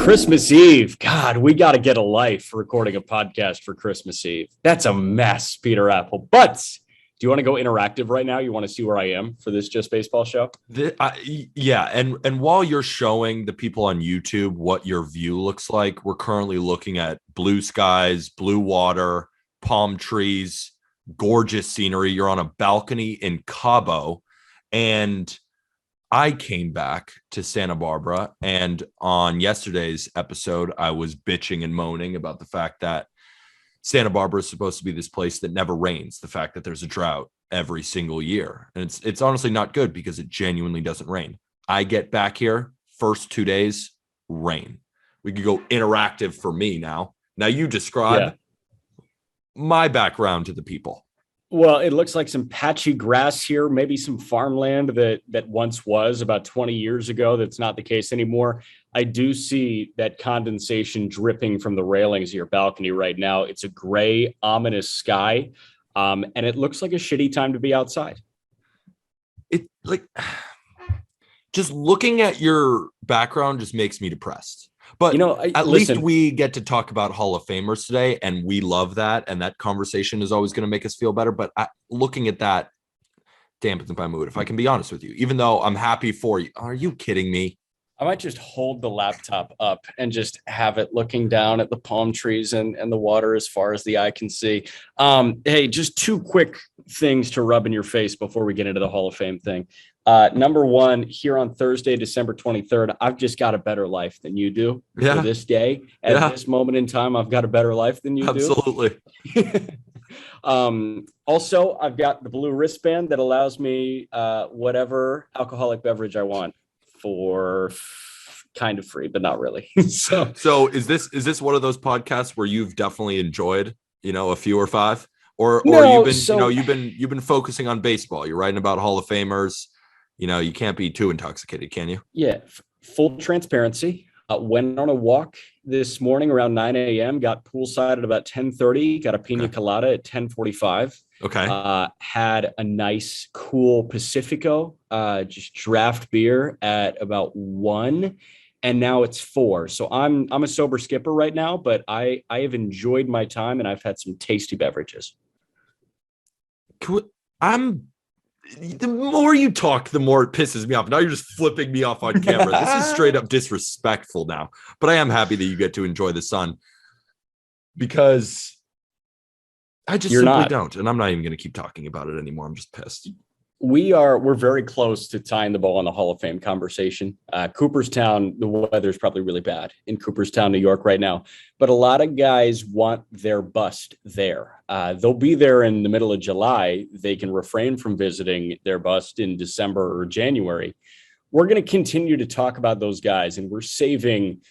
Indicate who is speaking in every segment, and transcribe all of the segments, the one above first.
Speaker 1: Christmas Eve. God, we got to get a life recording a podcast for Christmas Eve. That's a mess, Peter Apple. But do you want to go interactive right now? You want to see where I am for this Just Baseball show?
Speaker 2: Yeah. And while you're showing the people on YouTube what your view looks like, we're currently looking at blue skies, blue water, palm trees, gorgeous scenery. You're on a balcony in Cabo. And I came back to Santa Barbara, and on yesterday's episode, I was bitching and moaning about the fact that Santa Barbara is supposed to be this place that never rains, the fact that there's a drought every single year. And it's honestly not good because it genuinely doesn't rain. I get back here, first 2 days, rain. We could go interactive for me now. Now you describe my background to the people.
Speaker 1: Well, it looks like some patchy grass here, maybe some farmland that once was about 20 years ago. That's not the case anymore. I do see that condensation dripping from the railings of your balcony right now. It's a gray, ominous sky, and it looks like a shitty time to be outside.
Speaker 2: It just looking at your background just makes me depressed. But at least we get to talk about Hall of Famers today, and we love that. And that conversation is always going to make us feel better. But looking at that dampens my mood, if I can be honest with you, even though I'm happy for you. Are you kidding me?
Speaker 1: I might just hold the laptop up and just have it looking down at the palm trees and the water as far as the eye can see. Hey, just two quick things to rub in your face before we get into the Hall of Fame thing. Number one, here on Thursday, December 23rd, I've just got a better life than you do for this day. At this moment in time, I've got a better life than you do.
Speaker 2: Absolutely.
Speaker 1: Also, I've got the blue wristband that allows me whatever alcoholic beverage I want for kind of free, but not really.
Speaker 2: So is this one of those podcasts where you've definitely enjoyed, a few or five, or you've been focusing on baseball? You're writing about Hall of Famers. You can't be too intoxicated, can you?
Speaker 1: Yeah. Full transparency. Went on a walk this morning around 9 a.m. Got poolside at about 10:30. Got a pina colada at 10:45.
Speaker 2: Okay.
Speaker 1: Had a nice, cool Pacifico, just draft beer at about 1, and now it's 4. So I'm a sober skipper right now, but I have enjoyed my time, and I've had some tasty beverages.
Speaker 2: The more you talk, the more it pisses me off. Now you're just flipping me off on camera. This is straight up disrespectful now. But I am happy that you get to enjoy the sun, because I just don't. And I'm not even going to keep talking about it anymore. I'm just pissed.
Speaker 1: We're very close to tying the bow on the Hall of Fame conversation. Cooperstown, the weather's probably really bad in Cooperstown, New York right now, but a lot of guys want their bust there. They'll be there in the middle of July. They can refrain from visiting their bust in December or January. We're going to continue to talk about those guys, and we're saving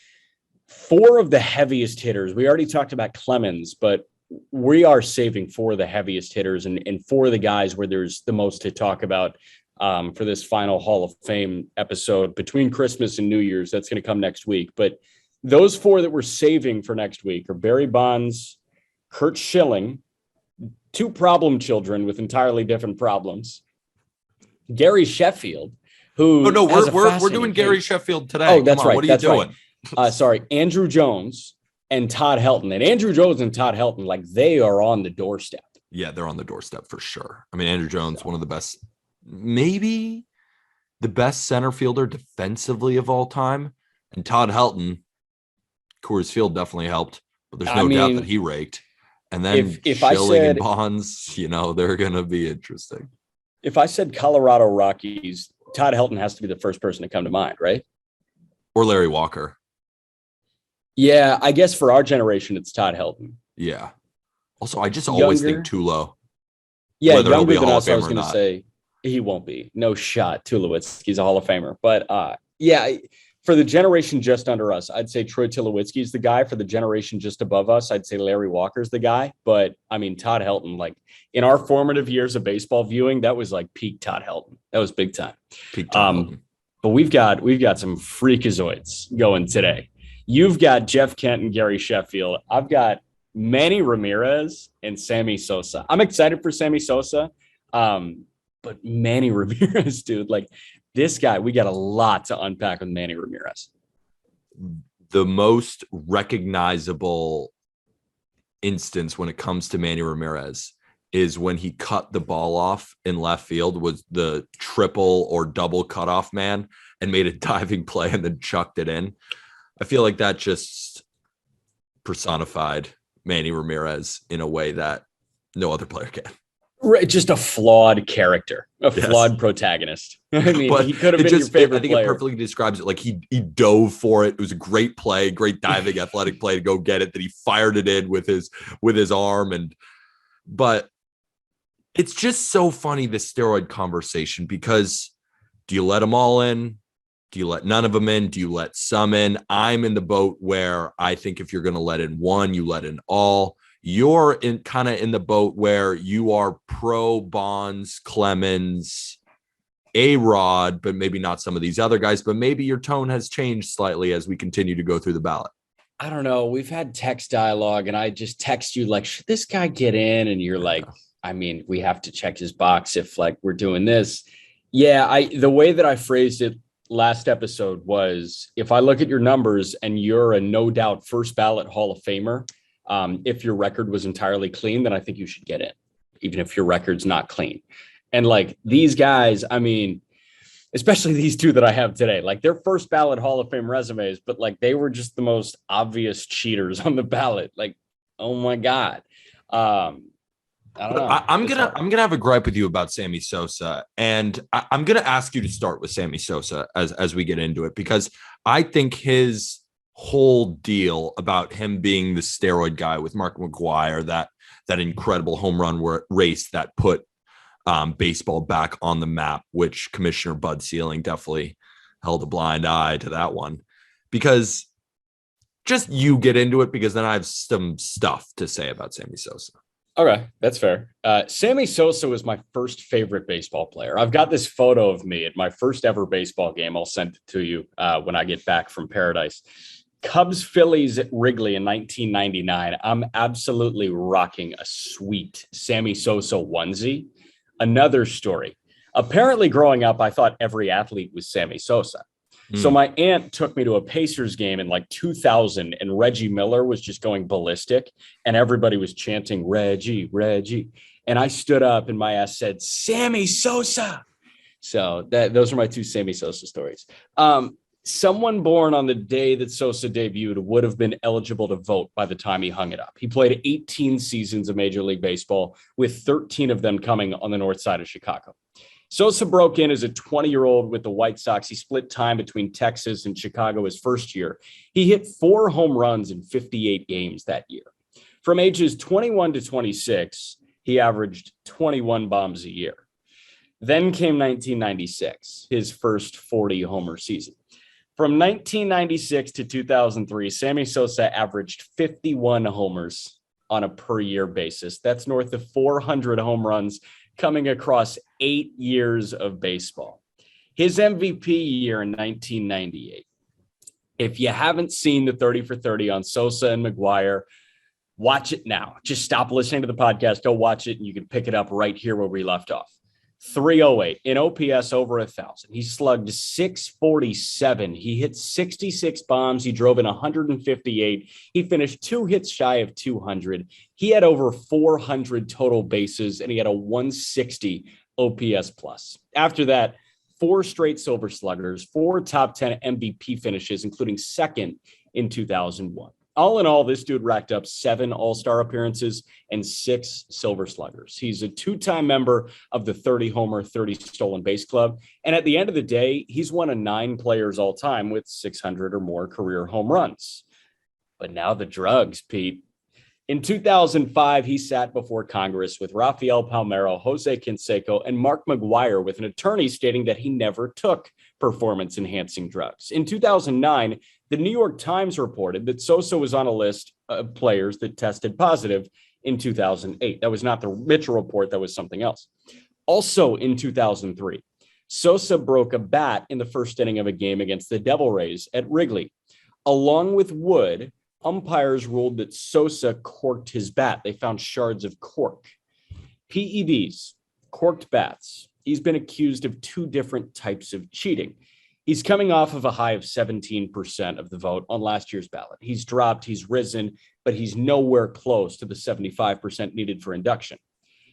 Speaker 1: 4 of the heaviest hitters. We already talked about Clemens, but we are saving 4 of the heaviest hitters and 4 of the guys where there's the most to talk about for this final Hall of Fame episode between Christmas and New Year's. That's going to come next week. But those 4 that we're saving for next week are Barry Bonds, Curt Schilling, 2 problem children with entirely different problems, Garry Sheffield, who
Speaker 2: we're doing Garry Sheffield today.
Speaker 1: Oh, that's right.
Speaker 2: What are you doing?
Speaker 1: Right. Sorry, Andrew Jones and Todd Hilton. And Andrew Jones and Todd Hilton, they are on the doorstep.
Speaker 2: Yeah, they're on the doorstep for sure. I mean, Andrew Jones, one of the best, maybe the best center fielder defensively of all time. And Todd Hilton, Coors Field definitely helped, but there's no doubt that he raked. And then
Speaker 1: if
Speaker 2: Schilling and Bonds, they're going to be interesting.
Speaker 1: If I said Colorado Rockies, Todd Hilton has to be the first person to come to mind, right?
Speaker 2: Or Larry Walker.
Speaker 1: Yeah, I guess for our generation, it's Todd Hilton.
Speaker 2: Yeah. Also, I just always think Tulo.
Speaker 1: Yeah, whether younger than us, I was going to say he won't be. No shot. Tulowitzki's a Hall of Famer. But for the generation just under us, I'd say Troy Tulowitzki's the guy. For the generation just above us, I'd say Larry Walker's the guy. But, I mean, Todd Hilton, in our formative years of baseball viewing, that was peak Todd Hilton. That was big time.
Speaker 2: Peak Todd Hilton.
Speaker 1: But we've got some freakazoids going today. You've got Jeff Kent and Garry Sheffield. I've got Manny Ramirez and Sammy Sosa. I'm excited for Sammy Sosa, but Manny Ramirez, dude, this guy, we got a lot to unpack with Manny Ramirez.
Speaker 2: the most recognizable instance when it comes to Manny Ramirez is when he cut the ball off in left field, was the triple or double cutoff man, and made a diving play and then chucked it in. I feel like that just personified Manny Ramirez in a way that no other player can.
Speaker 1: Right, just a flawed character, flawed protagonist. I mean,
Speaker 2: but
Speaker 1: he could have been your favorite
Speaker 2: I think
Speaker 1: player.
Speaker 2: it perfectly describes it. Like he dove for it. It was a great play, great diving, athletic play to go get it. That he fired it in with his arm. But it's just so funny, the steroid conversation, because do you let them all in? Do you let none of them in? Do you let some in? I'm in the boat where I think if you're going to let in one, you let in all. You're in kind of in the boat where you are pro Bonds, Clemens, A-Rod, but maybe not some of these other guys, but maybe your tone has changed slightly as we continue to go through the ballot.
Speaker 1: I don't know. We've had text dialogue and I just text you like, should this guy get in? And you're like, I mean, we have to check his box if like we're doing this. Yeah, the way that I phrased it last episode was, if I look at your numbers and you're a no doubt first ballot Hall of Famer, if your record was entirely clean, then I think you should get in, even if your record's not clean. And like these guys, I mean, especially these two that I have today, like they're first ballot Hall of Fame resumes, but like they were just the most obvious cheaters on the ballot. Like, oh my God. I don't know.
Speaker 2: I'm gonna have a gripe with you about Sammy Sosa, and I'm gonna ask you to start with Sammy Sosa as we get into it, because I think his whole deal about him being the steroid guy with Mark McGwire, that incredible home run race that put baseball back on the map, which Commissioner Bud Selig definitely held a blind eye to that one, because just you get into it, because then I have some stuff to say about Sammy Sosa.
Speaker 1: Okay, that's fair. Sammy Sosa was my first favorite baseball player. I've got this photo of me at my first ever baseball game. I'll send it to you when I get back from Paradise. Cubs Phillies at Wrigley in 1999. I'm absolutely rocking a sweet Sammy Sosa onesie. Another story. Apparently growing up, I thought every athlete was Sammy Sosa. So my aunt took me to a Pacers game in like 2000, and Reggie Miller was just going ballistic and everybody was chanting Reggie, Reggie. And I stood up and my ass said, Sammy Sosa. So those are my two Sammy Sosa stories. Someone born on the day that Sosa debuted would have been eligible to vote by the time he hung it up. He played 18 seasons of Major League Baseball, with 13 of them coming on the north side of Chicago. Sosa broke in as a 20-year-old with the White Sox. He split time between Texas and Chicago his first year. He hit 4 home runs in 58 games that year. From ages 21 to 26, he averaged 21 bombs a year. Then came 1996, his first 40-homer season. From 1996 to 2003, Sammy Sosa averaged 51 homers on a per-year basis. That's north of 400 home runs coming across 8 years of baseball. His MVP year in 1998. If you haven't seen the 30 for 30 on Sosa and McGwire, watch it now. Just stop listening to the podcast, go watch it, and you can pick it up right here where we left off. 308 in OPS over 1,000. He slugged 647. He hit 66 bombs. He drove in 158. He finished 2 hits shy of 200. He had over 400 total bases, and he had a 160 OPS plus. After that, 4 straight Silver Sluggers, 4 top 10 MVP finishes, including second in 2001. All in all, this dude racked up 7 All-Star appearances and 6 Silver Sluggers. He's a 2-time member of the 30-homer, 30 stolen base club. And at the end of the day, he's one of 9 players all time with 600 or more career home runs. But now the drugs, Pete. In 2005, he sat before Congress with Rafael Palmeiro, Jose Canseco, and Mark McGwire, with an attorney stating that he never took performance-enhancing drugs. In 2009, the New York Times reported that Sosa was on a list of players that tested positive in 2008. That was not the Mitchell report. That was something else. Also in 2003, Sosa broke a bat in the first inning of a game against the Devil Rays at Wrigley. Along with Wood, umpires ruled that Sosa corked his bat. They found shards of cork. PEDs, corked bats. He's been accused of 2 different types of cheating. He's coming off of a high of 17% of the vote on last year's ballot. He's dropped, he's risen, but he's nowhere close to the 75% needed for induction.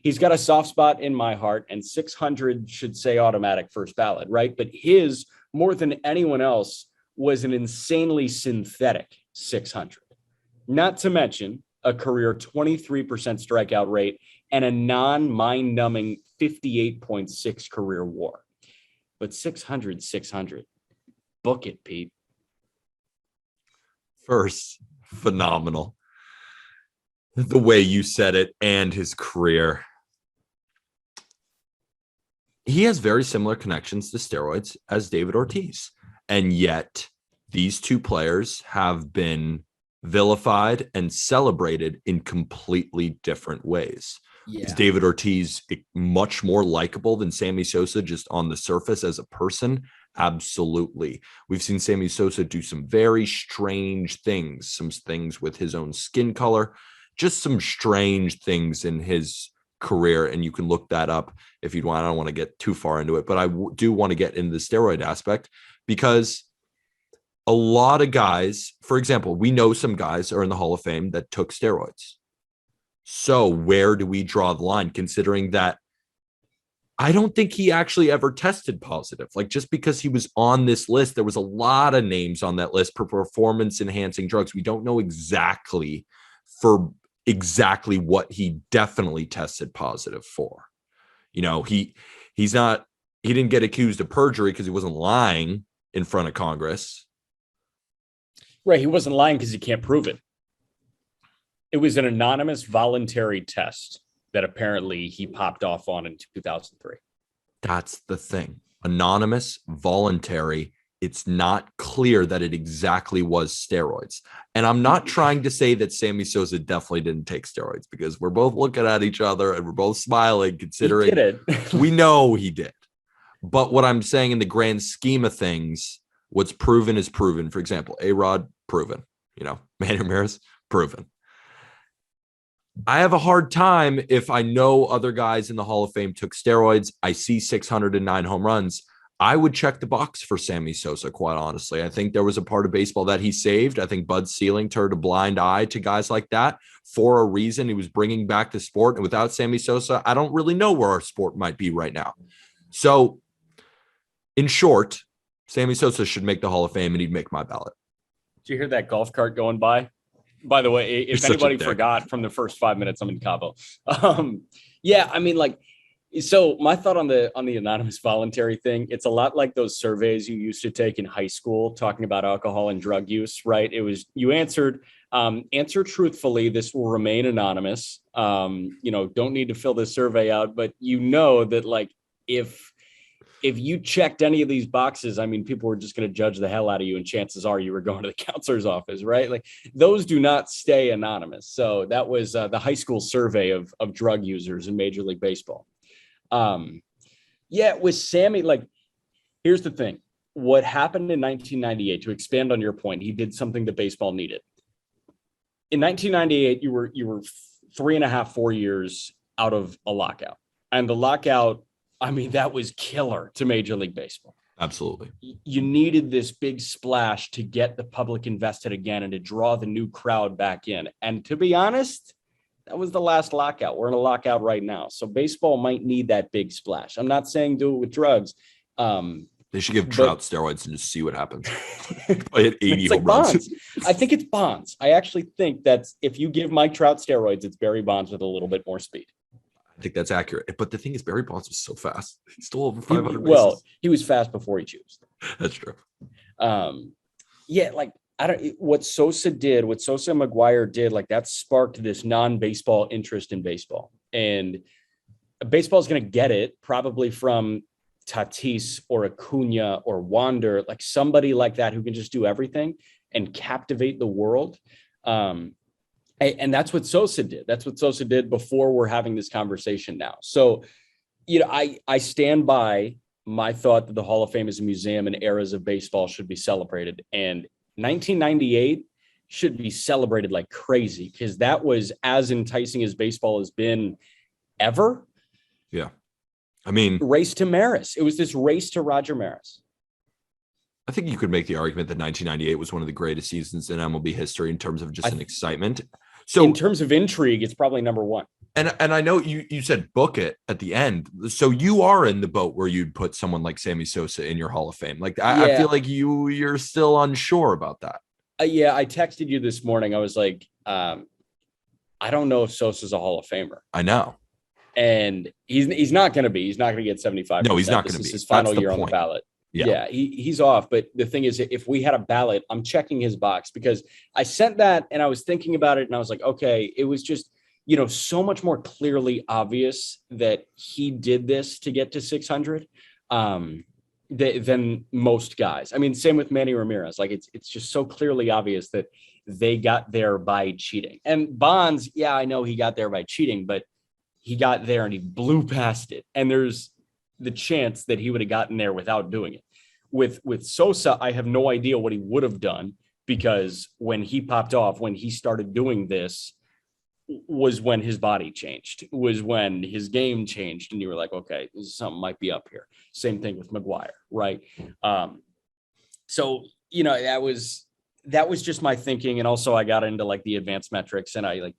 Speaker 1: He's got a soft spot in my heart, and 600 should say automatic first ballot, right? But his, more than anyone else, was an insanely synthetic 600. Not to mention a career 23% strikeout rate and a non-mind-numbing 58.6 career WAR. But 600. Book it, Pete.
Speaker 2: First, phenomenal. The way you said it and his career. He has very similar connections to steroids as David Ortiz. And yet these two players have been vilified and celebrated in completely different ways. Yeah. Is David Ortiz much more likable than Sammy Sosa just on the surface as a person? Absolutely. We've seen Sammy Sosa do some very strange things, some things with his own skin color, just some strange things in his career. And you can look that up if you'd want. I don't want to get too far into it, but I do want to get into the steroid aspect because a lot of guys, for example, we know some guys are in the Hall of Fame that took steroids. So where do we draw the line, considering that I don't think he actually ever tested positive? Like, just because he was on this list, there was a lot of names on that list for performance enhancing drugs. We don't know exactly what he definitely tested positive for. You know, he didn't get accused of perjury because he wasn't lying in front of Congress.
Speaker 1: Right. He wasn't lying because he can't prove it. It was an anonymous voluntary test that apparently he popped off on in 2003.
Speaker 2: That's the thing. Anonymous, voluntary. It's not clear that it exactly was steroids. And I'm not trying to say that Sammy Sosa definitely didn't take steroids, because we're both looking at each other and we're both smiling, considering
Speaker 1: he did it.
Speaker 2: We know he did. But what I'm saying, in the grand scheme of things, what's proven is proven. For example, A-Rod, proven. You know, Manny Ramirez, proven. I have a hard time if I know other guys in the Hall of Fame took steroids. I see 609 home runs. I would check the box for Sammy Sosa, quite honestly. I think there was a part of baseball that he saved. I think Bud Selig turned a blind eye to guys like that for a reason. He was bringing back the sport. And without Sammy Sosa, I don't really know where our sport might be right now. So, in short, Sammy Sosa should make the Hall of Fame, and he'd make my ballot.
Speaker 1: Did you hear that golf cart going by? By the way, if anybody forgot from the first 5 minutes, I'm in Cabo. Yeah, I mean, like, so my thought on the anonymous voluntary thing, it's a lot like those surveys you used to take in high school talking about alcohol and drug use, right? It was, you answer truthfully, this will remain anonymous. You know, don't need to fill this survey out, but you know that, like, if you checked any of these boxes, I mean, people were just going to judge the hell out of you, and chances are you were going to the counselor's office, right? Like, those do not stay anonymous. So that was the high school survey of drug users in Major League Baseball. Yeah, with Sammy, like, here's the thing. What happened in 1998, to expand on your point, he did something that baseball needed. In 1998, you were 3.5, 4 years out of a lockout. And the lockout, I mean, that was killer to Major League Baseball.
Speaker 2: Absolutely.
Speaker 1: You needed this big splash to get the public invested again and to draw the new crowd back in. And to be honest, that was the last lockout. We're in a lockout right now. So baseball might need that big splash. I'm not saying do it with drugs.
Speaker 2: They should give Trout steroids and just see what happens. Play at 80
Speaker 1: home runs. I think it's Bonds. I actually think that's, if you give Mike Trout steroids, it's Barry Bonds with a little bit more speed.
Speaker 2: I think that's accurate. But the thing is, Barry Bonds was so fast. He's still over 500 bases.
Speaker 1: Well, he was fast before he chose.
Speaker 2: That's true.
Speaker 1: Yeah, like, what Sosa and McGuire did, like, that sparked this non-baseball interest in baseball. And baseball's going to get it probably from Tatis or Acuna or Wander, like somebody like that who can just do everything and captivate the world. And that's what Sosa did. That's what Sosa did before we're having this conversation now. So, you know, I stand by my thought that the Hall of Fame is a museum and eras of baseball should be celebrated. And 1998 should be celebrated like crazy, because that was as enticing as baseball has been ever.
Speaker 2: Yeah. I mean,
Speaker 1: race to Maris. It was this race to Roger Maris.
Speaker 2: I think you could make the argument that 1998 was one of the greatest seasons in MLB history in terms of just an excitement. So
Speaker 1: in terms of intrigue, it's probably number one.
Speaker 2: And I know you said book it at the end. So you are in the boat where you'd put someone like Sammy Sosa in your Hall of Fame. Like I feel like you're still unsure about that.
Speaker 1: Yeah, I texted you this morning. I was like, I don't know if Sosa's a Hall of Famer.
Speaker 2: I know.
Speaker 1: And he's not going to be. He's not going to get 75%.
Speaker 2: No, he's not going to be.
Speaker 1: This is his final year on the ballot. Yeah, he's off. But the thing is, if we had a ballot, I'm checking his box because I sent that and I was thinking about it and I was like, okay, it was just, so much more clearly obvious that he did this to get to 600 than most guys. I mean, same with Manny Ramirez. Like it's just so clearly obvious that they got there by cheating. And Bonds, yeah, I know he got there by cheating, but he got there and he blew past it. And there's the chance that he would have gotten there without doing it. With Sosa, I have no idea what he would have done because when he popped off, when he started doing this, was when his body changed, was when his game changed. And you were like, okay, something might be up here. Same thing with McGuire, right? So, that was just my thinking. And also I got into like the advanced metrics and a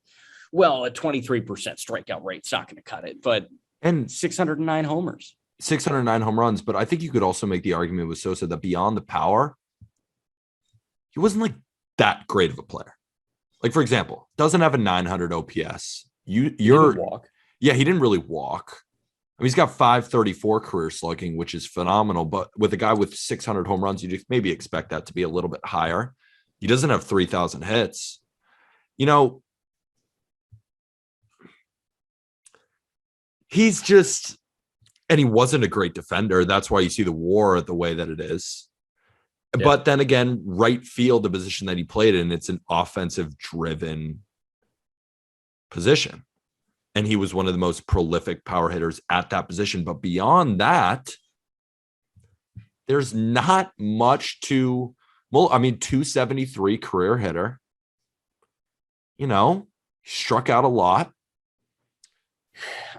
Speaker 1: 23% strikeout rate's not going to cut it, but 609 homers.
Speaker 2: 609 home runs. But I think you could also make the argument with Sosa that beyond the power, he wasn't like that great of a player. Like, for example, doesn't have a 900 OPS. You're
Speaker 1: he didn't walk.
Speaker 2: Yeah, he didn't really walk. I mean, he's got 534 career slugging, which is phenomenal. But with a guy with 600 home runs, you'd maybe expect that to be a little bit higher. He doesn't have 3,000 hits. He's just, and he wasn't a great defender. That's why you see the WAR the way that it is. Yeah. But then again, right field, the position that he played in, it's an offensive driven position. And he was one of the most prolific power hitters at that position. But beyond that, there's not much to, 273 career hitter, struck out a lot.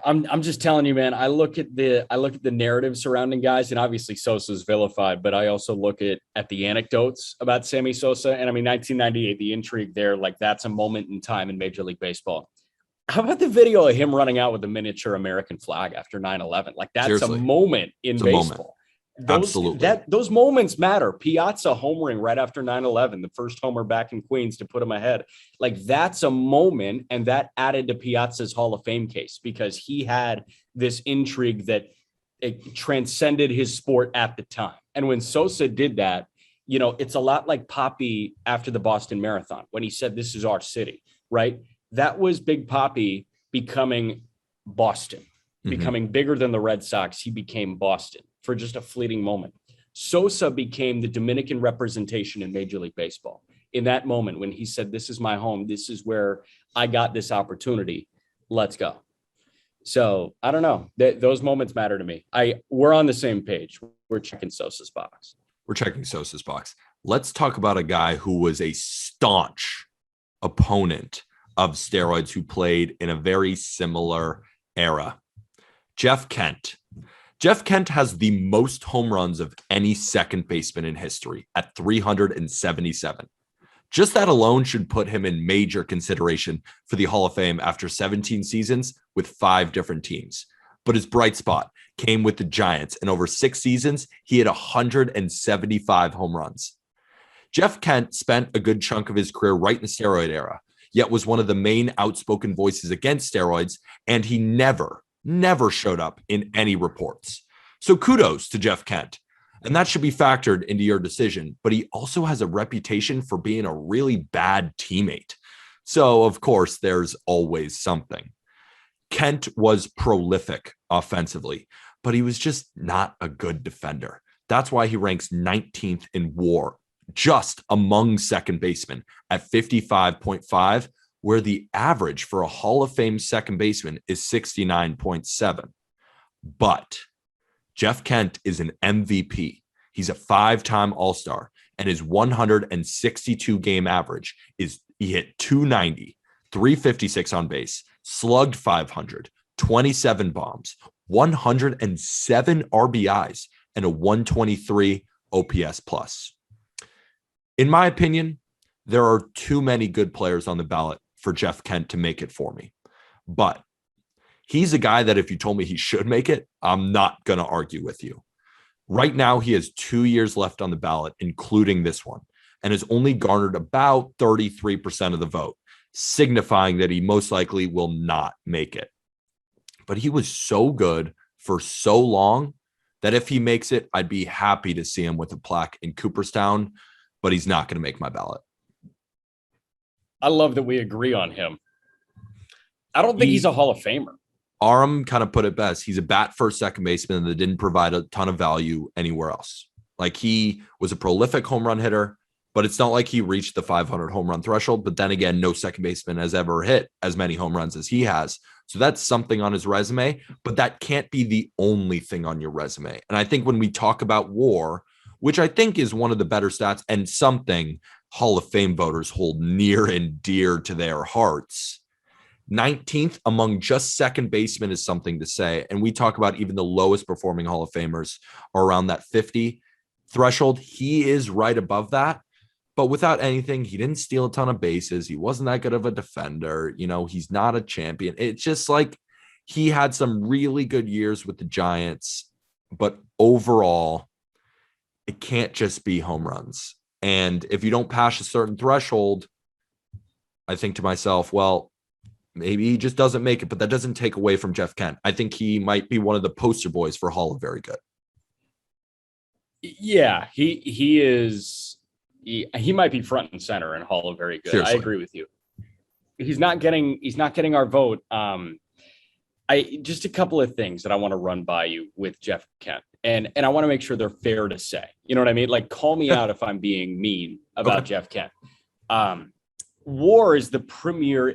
Speaker 1: I'm just telling you, man, I look at the narrative surrounding guys, and obviously Sosa's vilified, but I also look at the anecdotes about Sammy Sosa. And 1998, the intrigue there, like that's a moment in time in Major League Baseball. How about the video of him running out with a miniature American flag after 9/11? Like that's Seriously. A moment in baseball.
Speaker 2: Absolutely.
Speaker 1: Those moments matter. Piazza homering right after 9/11, the first homer back in Queens to put him ahead. Like that's a moment, and that added to Piazza's Hall of Fame case because he had this intrigue that it transcended his sport at the time. And when Sosa did that, it's a lot like Papi after the Boston Marathon when he said, "This is our city," right? That was Big Papi becoming Boston, becoming bigger than the Red Sox. He became Boston for just a fleeting moment. Sosa became the Dominican representation in Major League Baseball. In that moment when he said, "This is my home. This is where I got this opportunity. Let's go." So I don't know. Those moments matter to me. We're on the same page. We're checking Sosa's box.
Speaker 2: Let's talk about a guy who was a staunch opponent of steroids who played in a very similar era. Jeff Kent. Jeff Kent has the most home runs of any second baseman in history at 377. Just that alone should put him in major consideration for the Hall of Fame after 17 seasons with 5 different teams. But his bright spot came with the Giants, and over 6 seasons, he had 175 home runs. Jeff Kent spent a good chunk of his career right in the steroid era, yet was one of the main outspoken voices against steroids, and he never showed up in any reports. So kudos to Jeff Kent. And that should be factored into your decision. But he also has a reputation for being a really bad teammate. So, of course, there's always something. Kent was prolific offensively, but he was just not a good defender. That's why he ranks 19th in WAR, just among second basemen at 55.5, where the average for a Hall of Fame second baseman is 69.7. But Jeff Kent is an MVP. He's a 5-time All-Star, and his 162 game average is he hit 290, 356 on base, slugged 500, 27 bombs, 107 RBIs, and a 123 OPS plus. In my opinion, there are too many good players on the ballot for Jeff Kent to make it for me. But he's a guy that if you told me he should make it, I'm not going to argue with you. Right now, he has 2 years left on the ballot, including this one, and has only garnered about 33% of the vote, signifying that he most likely will not make it. But he was so good for so long that if he makes it, I'd be happy to see him with a plaque in Cooperstown, but he's not going to make my ballot.
Speaker 1: I love that we agree on him. I don't think he's a Hall of Famer.
Speaker 2: Aram kind of put it best. He's a bat first second baseman that didn't provide a ton of value anywhere else. Like, he was a prolific home run hitter, but it's not like he reached the 500 home run threshold. But then again, no second baseman has ever hit as many home runs as he has. So that's something on his resume, but that can't be the only thing on your resume. And I think when we talk about WAR, which I think is one of the better stats and something Hall of Fame voters hold near and dear to their hearts, 19th among just second basemen is something to say. And we talk about even the lowest performing Hall of Famers are around that 50 threshold. He is right above that. But without anything, he didn't steal a ton of bases. He wasn't that good of a defender. You know, he's not a champion. It's just like he had some really good years with the Giants. But overall, it can't just be home runs. And if you don't pass a certain threshold, I think to myself, well, maybe he just doesn't make it. But that doesn't take away from Jeff Kent. I think he might be one of the poster boys for Hall of Very Good.
Speaker 1: Yeah, he is. He might be front and center in Hall of Very Good. Seriously. I agree with you. He's not getting our vote. Just a couple of things that I want to run by you with Jeff Kent. And I want to make sure they're fair to say. You know what I mean? Like, call me out if I'm being mean about Jeff Kent. WAR is the premier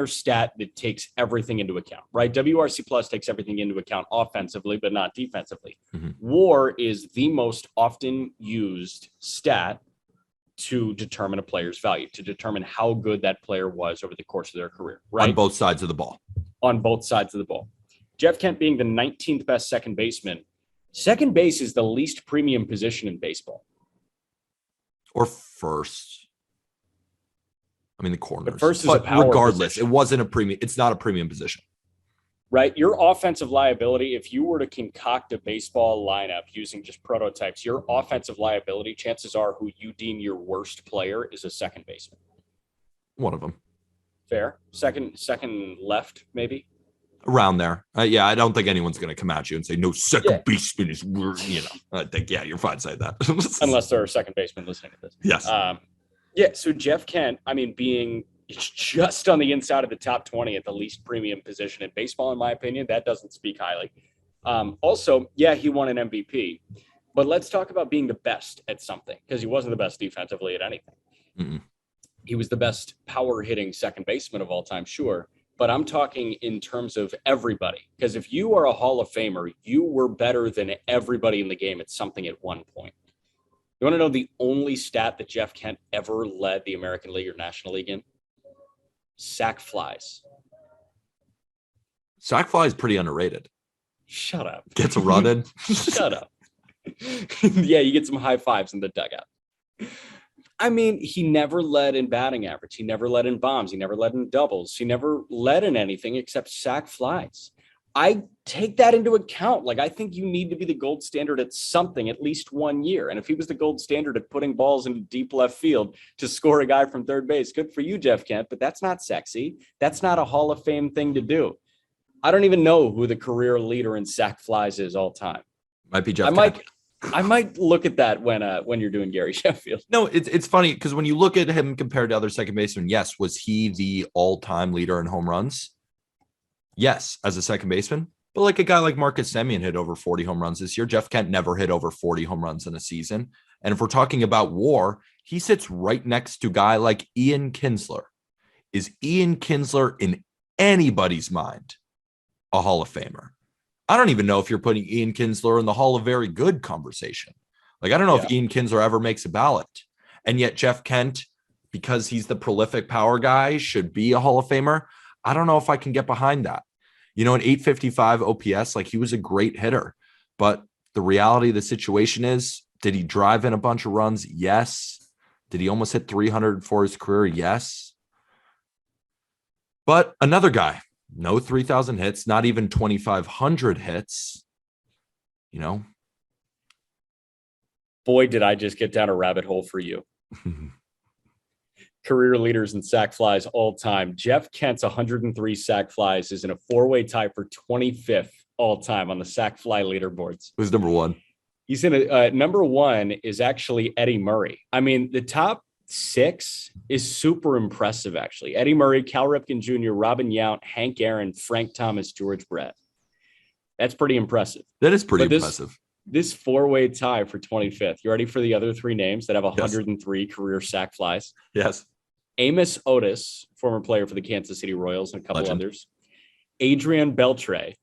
Speaker 1: stat that takes everything into account, right? WRC plus takes everything into account offensively, but not defensively. Mm-hmm. WAR is the most often used stat to determine a player's value, to determine how good that player was over the course of their career, right?
Speaker 2: On both sides of the ball.
Speaker 1: On both sides of the ball. Jeff Kent being the 19th best second baseman. Second base is the least premium position in baseball.
Speaker 2: Or first. I mean, the corners.
Speaker 1: But first is a power
Speaker 2: regardless,
Speaker 1: position.
Speaker 2: It wasn't a premium. It's not a premium position.
Speaker 1: Right? Your offensive liability, if you were to concoct a baseball lineup using just prototypes, your offensive liability, chances are who you deem your worst player is a second baseman.
Speaker 2: One of them.
Speaker 1: Fair. Second left, maybe?
Speaker 2: Around there. Yeah, I don't think anyone's going to come at you and say, no, second baseman is, I think, yeah, you're fine saying that.
Speaker 1: Unless there are second basemen listening to this.
Speaker 2: Yes.
Speaker 1: Yeah, so Jeff Kent, I mean, being just on the inside of the top 20 at the least premium position in baseball, in my opinion, that doesn't speak highly. Also, yeah, he won an MVP, but let's talk about being the best at something, because he wasn't the best defensively at anything. Mm-mm. He was the best power hitting second baseman of all time, sure, but I'm talking in terms of everybody, because if you are a Hall of Famer, you were better than everybody in the game at something at one point. You want to know the only stat that Jeff Kent ever led the American League or National League in? Sack flies.
Speaker 2: Sack fly is pretty underrated.
Speaker 1: Shut up.
Speaker 2: Gets a run in.
Speaker 1: Shut up. Yeah, you get some high fives in the dugout. I mean, he never led in batting average. He never led in bombs. He never led in doubles. He never led in anything except sack flies. I take that into account. Like, I think you need to be the gold standard at something at least 1 year. And if he was the gold standard at putting balls into deep left field to score a guy from third base, good for you, Jeff Kent, but that's not sexy. That's not a Hall of Fame thing to do. I don't even know who the career leader in sack flies is all time.
Speaker 2: Might be Jeff Kent.
Speaker 1: I might look at that when you're doing Garry Sheffield.
Speaker 2: No, it's funny because when you look at him compared to other second basemen, yes, was he the all-time leader in home runs? Yes, as a second baseman. But like a guy like Marcus Semien hit over 40 home runs this year. Jeff Kent never hit over 40 home runs in a season. And if we're talking about WAR, he sits right next to a guy like Ian Kinsler. Is Ian Kinsler in anybody's mind a Hall of Famer? I don't even know if you're putting Ian Kinsler in the Hall of Very Good conversation. Like, I don't know if Ian Kinsler ever makes a ballot. And yet Jeff Kent, because he's the prolific power guy, should be a Hall of Famer. I don't know if I can get behind that. You know, an 855 OPS, like, he was a great hitter, but the reality of the situation is, did he drive in a bunch of runs? Yes. Did he almost hit 300 for his career? Yes. But another guy, no 3,000 hits, not even 2,500 hits, you know.
Speaker 1: Boy, did I just get down a rabbit hole for you. Career leaders in sack flies all time. Jeff Kent's 103 sack flies is in a four-way tie for 25th all time on the sack fly leaderboards.
Speaker 2: Who's number one?
Speaker 1: He's in a number one is actually Eddie Murray. I mean, the top six is super impressive, actually. Eddie Murray, Cal Ripken Jr., Robin Yount, Hank Aaron, Frank Thomas, George Brett. That's pretty impressive.
Speaker 2: That is pretty impressive.
Speaker 1: This four-way tie for 25th. You ready for the other three names that have 103 career sack flies?
Speaker 2: Yes.
Speaker 1: Amos Otis, former player for the Kansas City Royals, and a couple others. Adrian Beltre.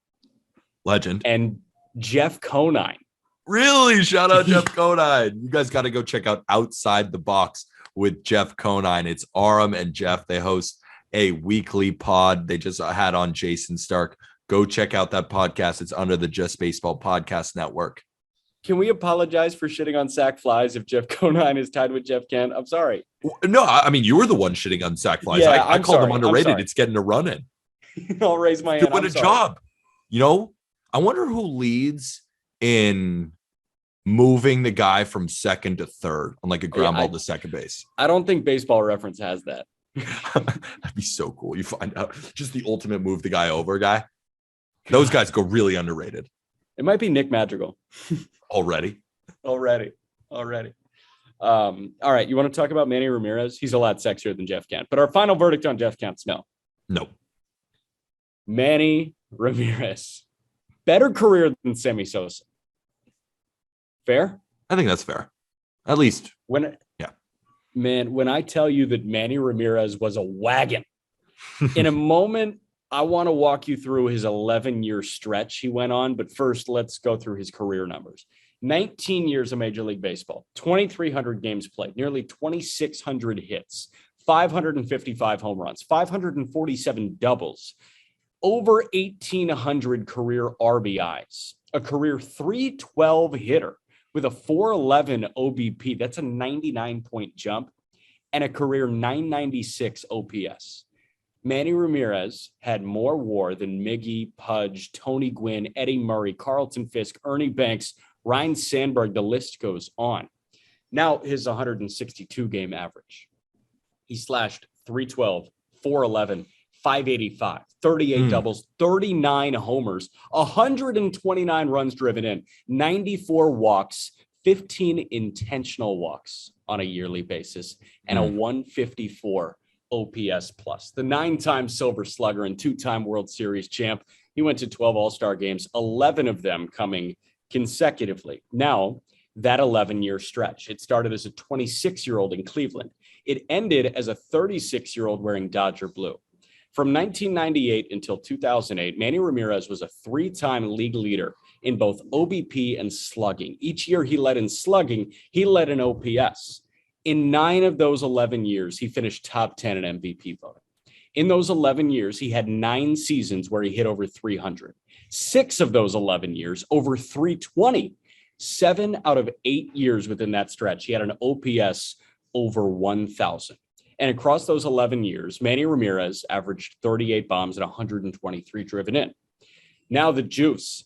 Speaker 2: Legend.
Speaker 1: And Jeff Conine.
Speaker 2: Really? Shout out Jeff Conine. You guys got to go check out Outside the Box with Jeff Conine. It's Aram and Jeff. They host a weekly pod. They just had on Jason Stark. Go check out that podcast. It's under the Just Baseball Podcast Network.
Speaker 1: Can we apologize for shitting on sack flies if Jeff Conine is tied with Jeff Kent? I'm sorry.
Speaker 2: No, I mean, you were the one shitting on sack flies.
Speaker 1: Yeah,
Speaker 2: I called them underrated. It's getting a run in.
Speaker 1: I'll raise my hand.
Speaker 2: Doing a job. You know, I wonder who leads in moving the guy from second to third on like a ground ball to second base.
Speaker 1: I don't think Baseball Reference has that.
Speaker 2: That'd be so cool. You find out just the ultimate move the guy over guy. Those guys go really underrated.
Speaker 1: It might be Nick Madrigal.
Speaker 2: Already.
Speaker 1: All right. You want to talk about Manny Ramirez? He's a lot sexier than Jeff Kent. But our final verdict on Jeff Kent's no. Manny Ramirez. Better career than Sammy Sosa. Fair?
Speaker 2: I think that's fair. At least.
Speaker 1: When I tell you that Manny Ramirez was a wagon, in a moment, I want to walk you through his 11-year stretch he went on. But first, let's go through his career numbers. 19 years of Major League Baseball, 2,300 games played, nearly 2,600 hits, 555 home runs, 547 doubles, over 1,800 career RBIs, a career 312 hitter with a 411 OBP. That's a 99-point jump, and a career 996 OPS. Manny Ramirez had more WAR than Miggy, Pudge, Tony Gwynn, Eddie Murray, Carlton Fisk, Ernie Banks, Ryan Sandberg. The list goes on. Now his 162-game average. He slashed 312, 411, 585, 38 doubles, 39 homers, 129 runs driven in, 94 walks, 15 intentional walks on a yearly basis, and a 154 OPS plus. The 9-time Silver Slugger and 2-time World Series champ. He went to 12 All-Star games, 11 of them coming consecutively. Now, that 11-year stretch, it started as a 26-year-old in Cleveland. It ended as a 36-year-old wearing Dodger blue. From 1998 until 2008, Manny Ramirez was a 3-time league leader in both OBP and slugging. Each year he led in slugging, he led in OPS. In 9 of those 11 years, he finished top 10 in MVP voting. In those 11 years, he had 9 seasons where he hit over 300. 6 of those 11 years, over 320. 7 out of 8 years within that stretch, he had an OPS over 1,000. And across those 11 years, Manny Ramirez averaged 38 bombs and 123 driven in. Now the juice.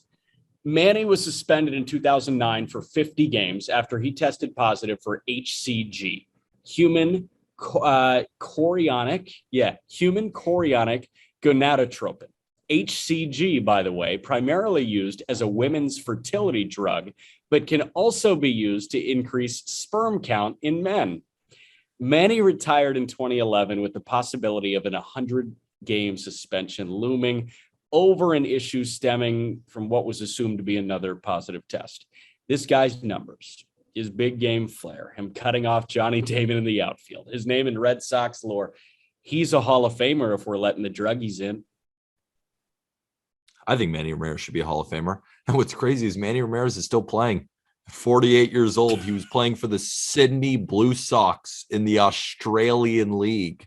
Speaker 1: Manny was suspended in 2009 for 50 games after he tested positive for HCG, human chorionic gonadotropin. HCG, by the way, primarily used as a women's fertility drug, but can also be used to increase sperm count in men. Manny retired in 2011 with the possibility of an 100-game suspension looming over an issue stemming from what was assumed to be another positive test. This guy's numbers, his big game flair, him cutting off Johnny Damon in the outfield, his name in Red Sox lore, he's a Hall of Famer if we're letting the druggies in.
Speaker 2: I think Manny Ramirez should be a Hall of Famer. And what's crazy is Manny Ramirez is still playing. 48 years old. He was playing for the Sydney Blue Sox in the Australian League.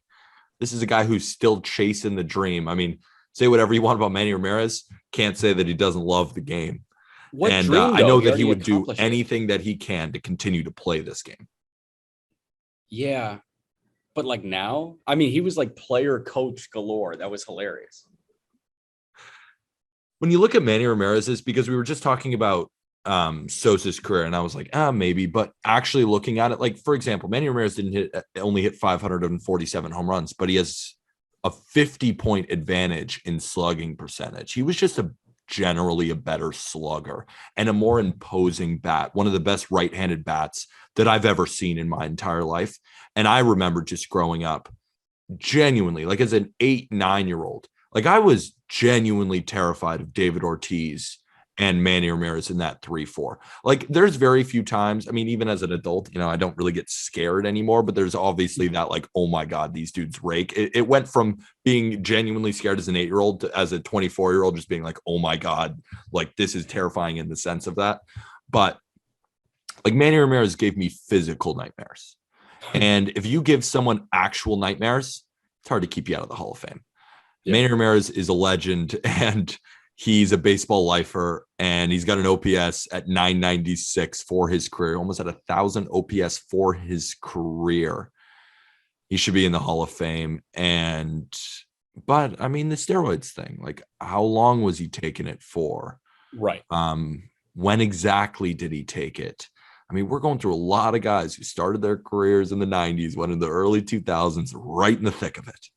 Speaker 2: This is a guy who's still chasing the dream. I mean, say whatever you want about Manny Ramirez. Can't say that he doesn't love the game.
Speaker 1: What
Speaker 2: And
Speaker 1: dream,
Speaker 2: I
Speaker 1: though?
Speaker 2: know
Speaker 1: He
Speaker 2: that he
Speaker 1: already
Speaker 2: would do
Speaker 1: accomplished it.
Speaker 2: anything that he can to continue to play this game.
Speaker 1: Yeah. But like now, I mean, he was like player coach galore. That was hilarious.
Speaker 2: When you look at Manny Ramirez's, because we were just talking about Sosa's career, and I was like, maybe, but actually looking at it, like, for example, Manny Ramirez only hit 547 home runs, but he has a 50-point advantage in slugging percentage. He was just generally a better slugger and a more imposing bat, one of the best right-handed bats that I've ever seen in my entire life. And I remember just growing up, genuinely, like as an 8-9-year-old, like I was genuinely terrified of David Ortiz and Manny Ramirez in that 3-4. Like there's very few times, I mean, even as an adult, I don't really get scared anymore, but there's obviously that like, oh my God, these dudes rake. It went from being genuinely scared as an 8-year-old to as a 24-year-old, just being like, oh my God, like this is terrifying in the sense of that. But like Manny Ramirez gave me physical nightmares. And if you give someone actual nightmares, it's hard to keep you out of the Hall of Fame. Yeah. Manny Ramirez is a legend, and he's a baseball lifer, and he's got an OPS at 996 for his career, almost at 1,000 OPS for his career. He should be in the Hall of Fame. But I mean, the steroids thing, like how long was he taking it for?
Speaker 1: Right.
Speaker 2: When exactly did he take it? I mean, we're going through a lot of guys who started their careers in the 90s, went in the early 2000s, right in the thick of it.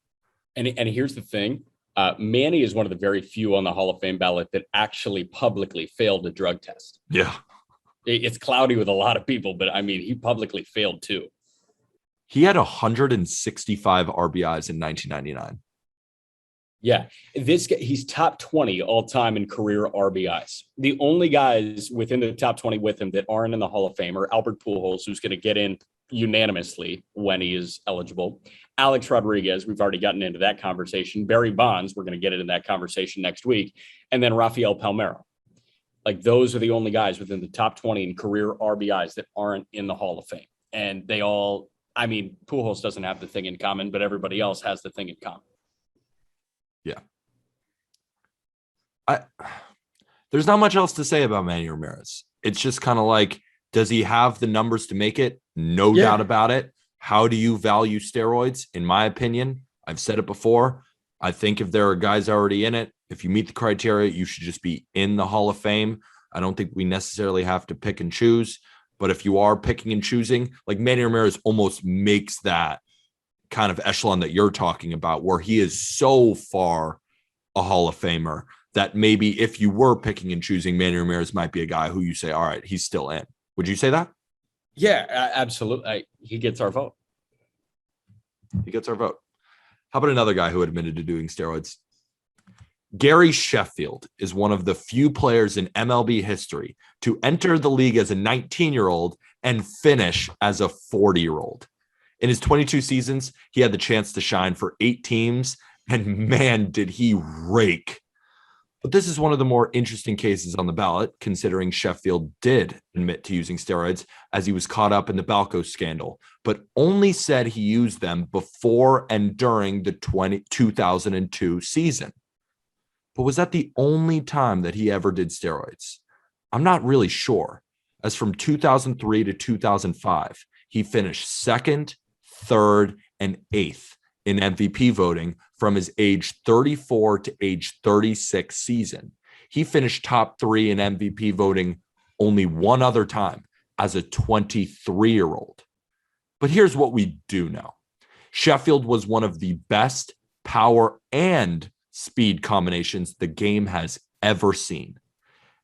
Speaker 1: And here's the thing. Manny is one of the very few on the Hall of Fame ballot that actually publicly failed a drug test.
Speaker 2: Yeah.
Speaker 1: It's cloudy with a lot of people, but I mean, he publicly failed too.
Speaker 2: He had 165 RBIs in 1999.
Speaker 1: Yeah, this guy, he's top 20 all time in career RBIs. The only guys within the top 20 with him that aren't in the Hall of Fame are Albert Pujols, who's going to get in unanimously when he is eligible. Alex Rodriguez, we've already gotten into that conversation. Barry Bonds, we're going to get into that conversation next week. And then Rafael Palmeiro. Like those are the only guys within the top 20 in career RBIs that aren't in the Hall of Fame. And they all, I mean, Pujols doesn't have the thing in common, but everybody else has the thing in common.
Speaker 2: Yeah. There's not much else to say about Manny Ramirez. It's just kind of like, does he have the numbers to make it? No doubt about it. How do you value steroids? In my opinion, I've said it before. I think if there are guys already in it, if you meet the criteria, you should just be in the Hall of Fame. I don't think we necessarily have to pick and choose. But if you are picking and choosing, like Manny Ramirez almost makes that kind of echelon that you're talking about, where he is so far a Hall of Famer that maybe if you were picking and choosing, Manny Ramirez might be a guy who you say, all right, he's still in. Would you say that?
Speaker 1: Yeah, absolutely. He gets our vote.
Speaker 2: He gets our vote. How about another guy who admitted to doing steroids? Garry Sheffield is one of the few players in MLB history to enter the league as a 19-year-old and finish as a 40-year-old. In his 22 seasons, he had the chance to shine for 8 teams, and man, did he rake. But this is one of the more interesting cases on the ballot, considering Sheffield did admit to using steroids as he was caught up in the Balco scandal, but only said he used them before and during the 2002 season. But was that the only time that he ever did steroids? I'm not really sure, as from 2003 to 2005, he finished 2nd, 3rd, and 8th in MVP voting from his age 34 to age 36 season. He finished top 3 in MVP voting only one other time as a 23-year-old. But here's what we do know. Sheffield was one of the best power and speed combinations the game has ever seen.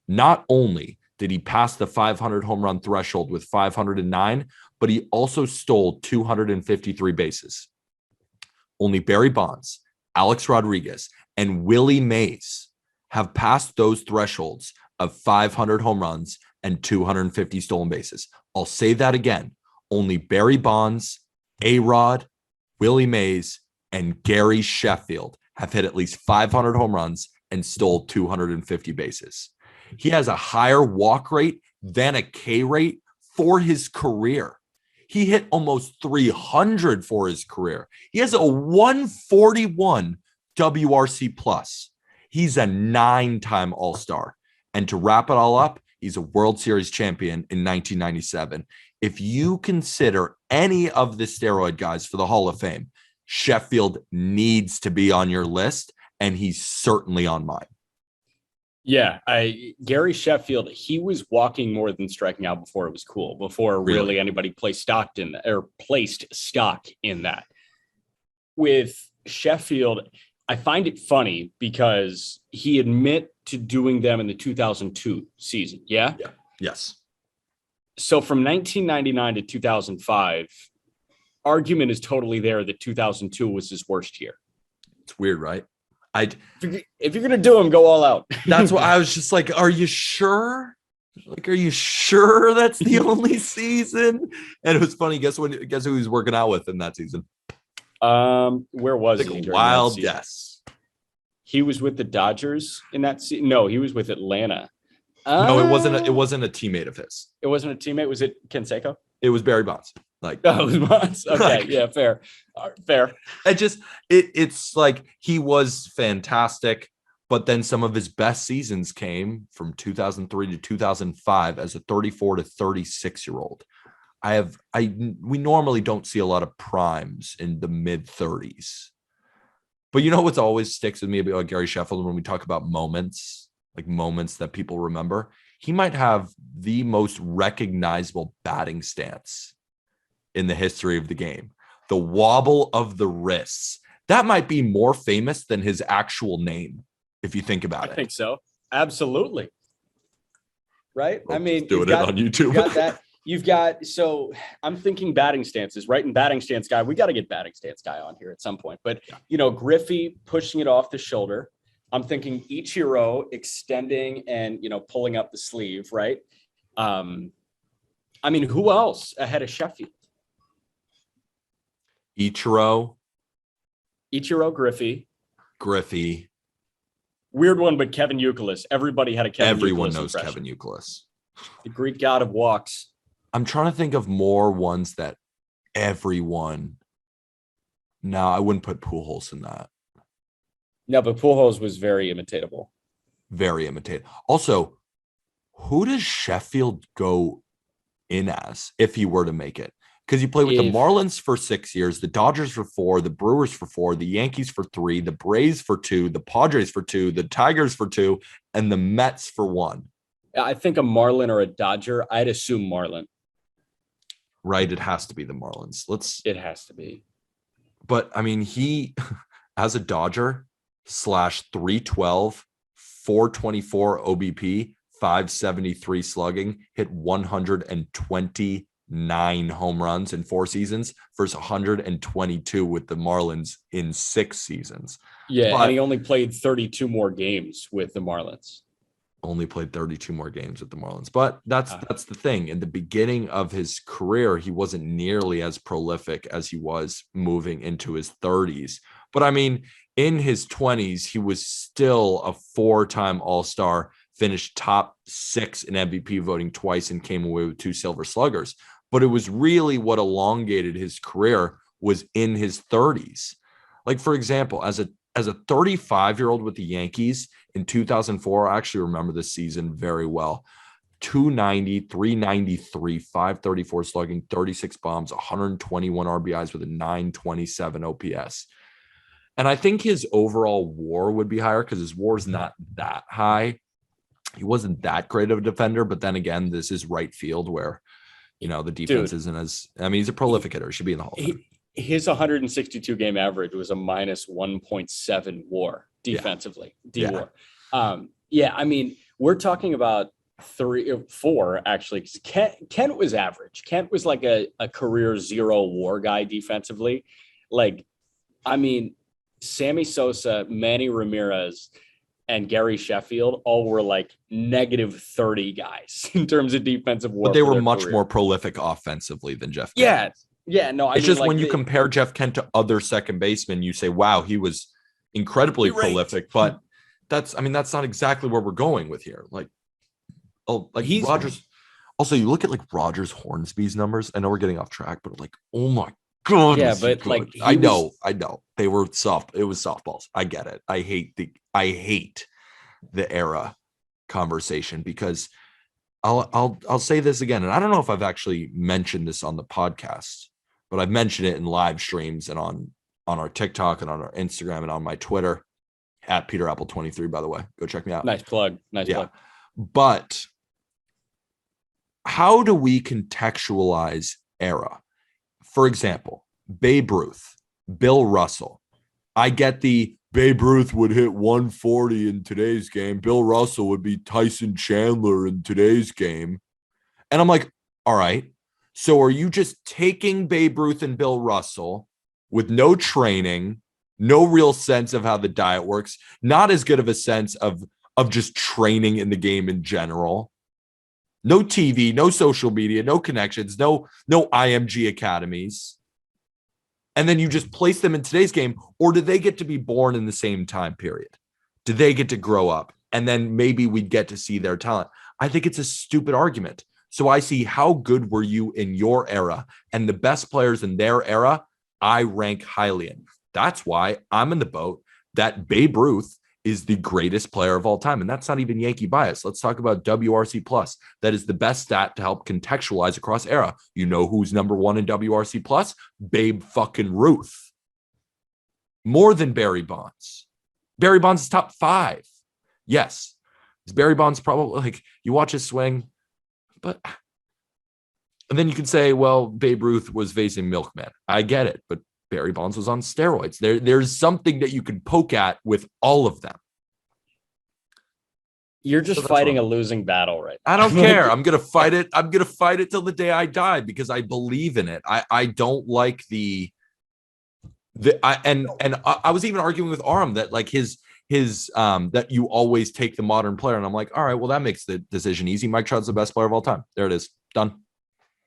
Speaker 2: Not only did he pass the 500 home run threshold with 509, but he also stole 253 bases. Only Barry Bonds, Alex Rodriguez, and Willie Mays have passed those thresholds of 500 home runs and 250 stolen bases. I'll say that again. Only Barry Bonds, A-Rod, Willie Mays, and Garry Sheffield have hit at least 500 home runs and stole 250 bases. He has a higher walk rate than a K rate for his career. He hit almost 300 for his career. He has a 141 WRC plus. He's a 9-time All-Star. And to wrap it all up, he's a World Series champion in 1997. If you consider any of the steroid guys for the Hall of Fame, Sheffield needs to be on your list, and he's certainly on mine.
Speaker 1: Yeah, Garry Sheffield, he was walking more than striking out before it was cool, before really anybody placed stock in that. With Sheffield, I find it funny because he admit to doing them in the 2002 season. Yeah.
Speaker 2: Yes.
Speaker 1: So from 1999 to 2005, argument is totally there that 2002 was his worst year.
Speaker 2: It's weird, right?
Speaker 1: If you're going to do them, go all out.
Speaker 2: That's what I was just like, are you sure? Like, are you sure that's the only season? And it was funny. Guess who he was working out with in that season?
Speaker 1: Where was
Speaker 2: like
Speaker 1: he?
Speaker 2: A wild guess.
Speaker 1: He was with the Dodgers in that season. No, he was with Atlanta.
Speaker 2: No, it wasn't a teammate of his.
Speaker 1: It wasn't a teammate. Was it Canseco?
Speaker 2: It was Barry Bonds. Like,
Speaker 1: oh, it was Bonds. Okay, yeah, fair. Fair.
Speaker 2: It's like he was fantastic, but then some of his best seasons came from 2003 to 2005 as a 34 to 36-year-old. We normally don't see a lot of primes in the mid 30s. But you know what's always sticks with me about Garry Sheffield when we talk about moments, like moments that people remember? He might have the most recognizable batting stance in the history of the game. The wobble of the wrists. That might be more famous than his actual name, if you think about it.
Speaker 1: I think so. Absolutely. Right?
Speaker 2: Well, I mean, doing it on YouTube.
Speaker 1: So I'm thinking batting stances, right? And batting stance guy, we got to get batting stance guy on here at some point. But, Griffey pushing it off the shoulder. I'm thinking Ichiro extending and, pulling up the sleeve, right? I mean, who else ahead of Sheffield?
Speaker 2: Ichiro,
Speaker 1: Griffey. Weird one, but Kevin Youkilis. Everybody had a Kevin
Speaker 2: Everyone
Speaker 1: Youkilis
Speaker 2: knows
Speaker 1: impression.
Speaker 2: Kevin Youkilis.
Speaker 1: The Greek god of walks.
Speaker 2: I'm trying to think of more ones that everyone. No, I wouldn't put Pujols in that.
Speaker 1: No, but Pujols was very imitatable.
Speaker 2: Very imitative. Also, who does Sheffield go in as if he were to make it? Because he played with the Marlins for 6 years, the Dodgers for 4, the Brewers for 4, the Yankees for 3, the Braves for 2, the Padres for 2, the Tigers for 2, and the Mets for 1.
Speaker 1: I think a Marlin or a Dodger. I'd assume Marlin.
Speaker 2: Right, it has to be the Marlins.
Speaker 1: It has to be.
Speaker 2: But I mean, he as a Dodger /312, 424 OBP, 573 slugging, hit 129 home runs in 4 seasons versus 122 with the Marlins in 6 seasons.
Speaker 1: Yeah, and he only played 32 more games with the Marlins.
Speaker 2: Only played 32 more games with the Marlins. But that's the thing. In the beginning of his career, he wasn't nearly as prolific as he was moving into his 30s. But I mean, in his 20s, he was still a 4-time All-Star, finished top 6 in MVP voting twice, and came away with 2 Silver Sluggers. But it was really what elongated his career was in his 30s. Like, for example, as a 35-year-old with the Yankees in 2004, I actually remember this season very well. 290, 393, 534 slugging, 36 bombs, 121 RBIs with a 927 OPS. And I think his overall WAR would be higher because his WAR is not that high. He wasn't that great of a defender, but then again, this is right field where, the defense isn't as, he's a prolific hitter. He should be in the Hall of Fame.
Speaker 1: His 162 game average was a minus 1.7 WAR defensively. D-WAR. I mean, we're talking about 3 or 4 actually. Kent was average. Kent was like a career 0 WAR guy defensively. Like, I mean, Sammy Sosa, Manny Ramirez, and Garry Sheffield all were like negative 30 guys in terms of defensive WAR.
Speaker 2: But they were much more prolific offensively than Jeff Kent.
Speaker 1: Yeah. Yeah, no,
Speaker 2: it's just when you compare Jeff Kent to other second basemen, you say, wow, he was incredibly prolific, but that's not exactly where we're going with here. He's Rogers. Also, you look at like Rogers Hornsby's numbers. I know we're getting off track, but like, oh my God.
Speaker 1: Yeah, but like,
Speaker 2: I know they were soft. It was softballs. I get it. I hate the era conversation, because I'll say this again, and I don't know if I've actually mentioned this on the podcast, but I've mentioned it in live streams and on our TikTok and on our Instagram and on my Twitter at PeterApple23, by the way. Go check me out.
Speaker 1: Nice plug. Plug.
Speaker 2: But how do we contextualize era? For example, Babe Ruth, Bill Russell. I get the Babe Ruth would hit 140 in today's game. Bill Russell would be Tyson Chandler in today's game. And I'm like, all right. So are you just taking Babe Ruth and Bill Russell with no training, no real sense of how the diet works, not as good of a sense of just training in the game in general? No TV, no social media, no connections, no IMG academies. And then you just place them in today's game, or do they get to be born in the same time period? Do they get to grow up? And then maybe we get to see their talent. I think it's a stupid argument. So I see how good were you in your era, and the best players in their era, I rank highly in. That's why I'm in the boat that Babe Ruth is the greatest player of all time. And that's not even Yankee bias. Let's talk about WRC plus. That is the best stat to help contextualize across era. You know who's number one in WRC plus? Babe fucking Ruth. More than Barry Bonds. Barry Bonds is top 5. Yes. Is Barry Bonds probably, like, you watch his swing, but, and then you can say, well, Babe Ruth was facing Milkman. I get it, but Barry Bonds was on steroids. There's something that you can poke at with all of them.
Speaker 1: You're just fighting a losing battle right now.
Speaker 2: I don't care. I'm going to fight it. I'm going to fight it till the day I die because I believe in it. I don't like I was even arguing with Aram that like his that you always take the modern player. And I'm like, all right, well, that makes the decision easy. Mike Trout's the best player of all time. There it is. Done.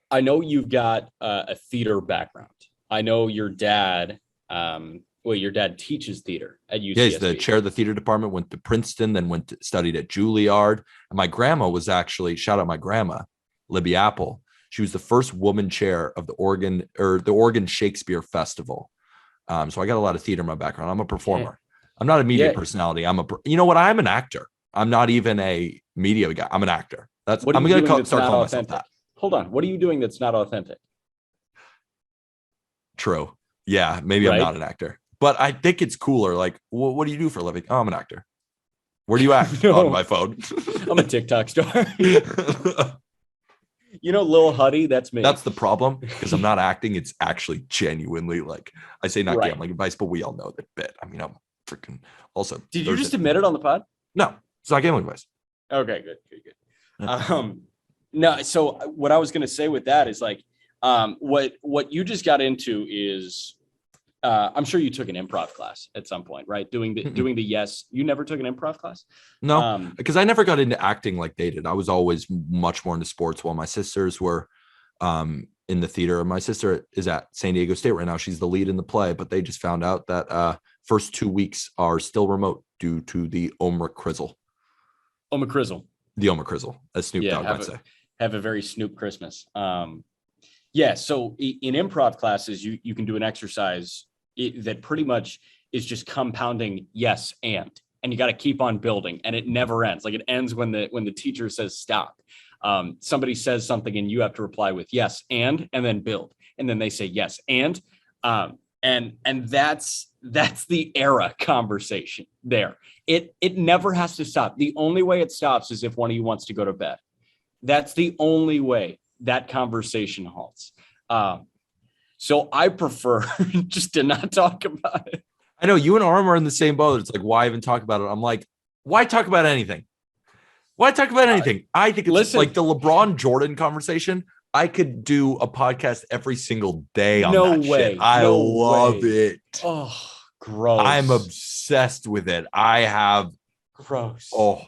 Speaker 1: I know you've got a theater background. I know your dad, your dad teaches theater at UCSB.
Speaker 2: Yeah, he's the chair of the theater department, went to Princeton, then studied at Juilliard. And my grandma was actually, shout out my grandma, Libby Apple. She was the first woman chair of the Oregon Shakespeare Festival. So I got a lot of theater in my background. I'm a performer. I'm not a media personality. You know what? I'm an actor. I'm not even a media guy. I'm an actor. I'm going to start calling myself that.
Speaker 1: Hold on. What are you doing that's not authentic?
Speaker 2: True. Yeah, maybe right? I'm not an actor, but I think it's cooler. Like, what do you do for a living? Oh, I'm an actor. Where do you act? On my phone.
Speaker 1: I'm a TikTok star. You know, Lil Huddy, that's me.
Speaker 2: That's the problem, because I'm not acting. It's actually genuinely, like, I say not gambling advice, but we all know that bit. I mean, I'm freaking also.
Speaker 1: Did you just admit it on the pod?
Speaker 2: No, it's not gambling advice.
Speaker 1: Okay, good. No, so what I was going to say with that is like, what you just got into is, I'm sure you took an improv class at some point, right? Doing the yes. You never took an improv class?
Speaker 2: No, because I never got into acting like they did. I was always much more into sports, while my sisters were in the theater. My sister is at San Diego State right now. She's the lead in the play, but they just found out that first 2 weeks are still remote due to the Omicron. The Omicron, as Snoop Dogg might say.
Speaker 1: Have a very Snoop Christmas. Yeah, so in improv classes, you can do an exercise that pretty much is just compounding yes and you got to keep on building, and it never ends. Like, it ends when the teacher says stop. Somebody says something and you have to reply with yes and then build, and then they say yes and that's the era conversation there. It never has to stop. The only way it stops is if one of you wants to go to bed. That's the only way that conversation halts. So I prefer just to not talk about it.
Speaker 2: I know you and Arm are in the same boat. It's like, why even talk about it? I'm like, why talk about anything? Why talk about anything? I think it's like the LeBron Jordan conversation. I could do a podcast every single day on that shit. I love it.
Speaker 1: Oh, gross.
Speaker 2: I'm obsessed with it.
Speaker 1: Gross.
Speaker 2: Oh,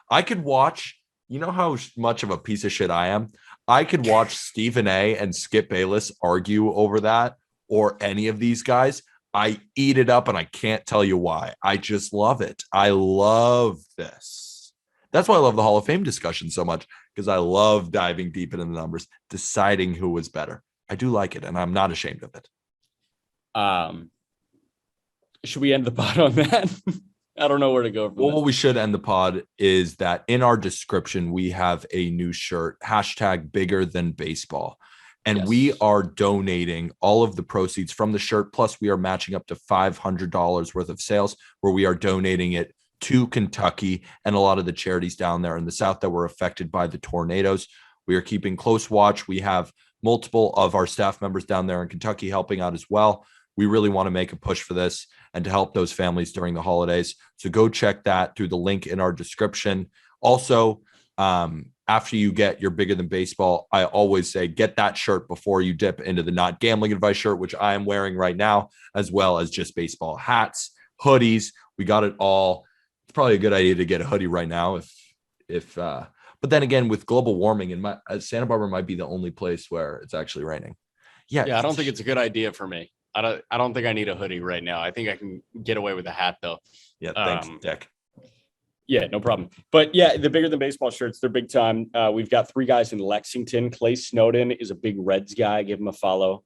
Speaker 2: I could watch, you know how much of a piece of shit I am? I could watch Stephen A. and Skip Bayless argue over that, or any of these guys. I eat it up, and I can't tell you why. I just love it. I love this. That's why I love the Hall of Fame discussion so much, because I love diving deep into the numbers, deciding who was better. I do like it, and I'm not ashamed of it.
Speaker 1: Should we end the pod on that? I don't know where to go from
Speaker 2: Well,
Speaker 1: there.
Speaker 2: what we should end the pod is that in our description, we have a new shirt, #biggerthanbaseball. And
Speaker 1: Yes.
Speaker 2: we are donating all of the proceeds from the shirt. Plus, we are matching up to $500 worth of sales, where we are donating it to Kentucky and a lot of the charities down there in the South that were affected by the tornadoes. We are keeping close watch. We have multiple of our staff members down there in Kentucky helping out as well. We really want to make a push for this and to help those families during the holidays. So go check that through the link in our description. Also, after you get your Bigger Than Baseball, I always say get that shirt before you dip into the Not Gambling Advice shirt, which I am wearing right now, as well as Just Baseball hats, hoodies. We got it all. It's probably a good idea to get a hoodie right now but then again, with global warming, and Santa Barbara might be the only place where it's actually raining.
Speaker 1: Yeah, I don't think it's a good idea for me. I don't think I need a hoodie right now. I think I can get away with a hat though.
Speaker 2: Yeah, thanks, Dick.
Speaker 1: Yeah, no problem. But yeah, the Bigger Than Baseball shirts, they're big time. We've got 3 guys in Lexington. Clay Snowden is a big Reds guy. Give him a follow.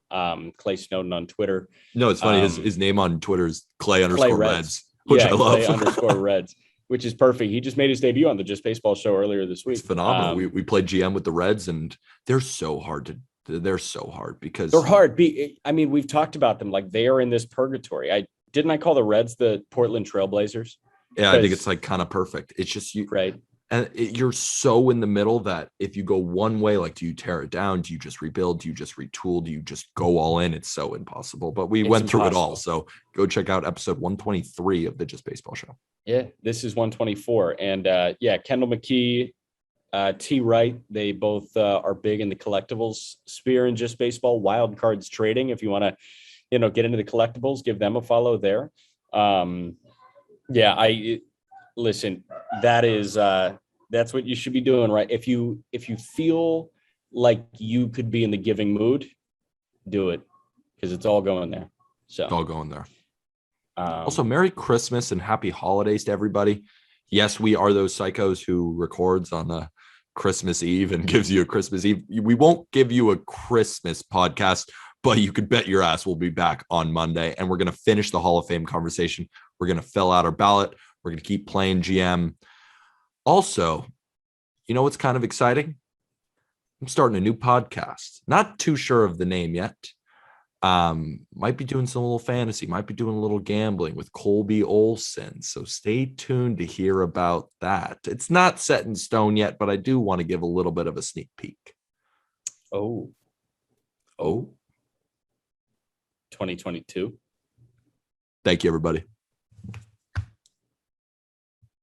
Speaker 1: Clay Snowden on Twitter.
Speaker 2: No, it's funny. His name on Twitter is Clay_Reds,
Speaker 1: which I love. Clay_Reds, which is perfect. He just made his debut on the Just Baseball show earlier this week.
Speaker 2: It's phenomenal. We played GM with the Reds, and they're so hard because
Speaker 1: they're hard. I mean, we've talked about them like they are in this purgatory. I call the Reds the Portland Trailblazers.
Speaker 2: Yeah, I think it's like kind of perfect. It's just you,
Speaker 1: right?
Speaker 2: And you're so in the middle that if you go one way, like, do you tear it down? Do you just rebuild? Do you just retool? Do you just go all in? It's so impossible. But we went through it all. So go check out episode 123 of the Just Baseball show.
Speaker 1: Yeah, this is 124. And Kendall McKee, T. Wright, they both are big in the collectibles sphere in Just Baseball. Wild Cards Trading, if you want to, get into the collectibles, give them a follow there. Listen, that's what you should be doing, right? If you feel like you could be in the giving mood, do it, because it's all going there. So
Speaker 2: it's all going there. Also, Merry Christmas and Happy Holidays to everybody. Yes, we are those psychos who records on a Christmas Eve and gives you a Christmas Eve. We won't give you a Christmas podcast, but you could bet your ass we'll be back on Monday, and we're going to finish the Hall of Fame conversation. We're going to fill out our ballot. We're going to keep playing GM. Also, what's kind of exciting? I'm starting a new podcast. Not too sure of the name yet. Might be doing some little fantasy. Might be doing a little gambling with Colby Olson. So stay tuned to hear about that. It's not set in stone yet, but I do want to give a little bit of a sneak peek.
Speaker 1: Oh. 2022.
Speaker 2: Thank you, everybody.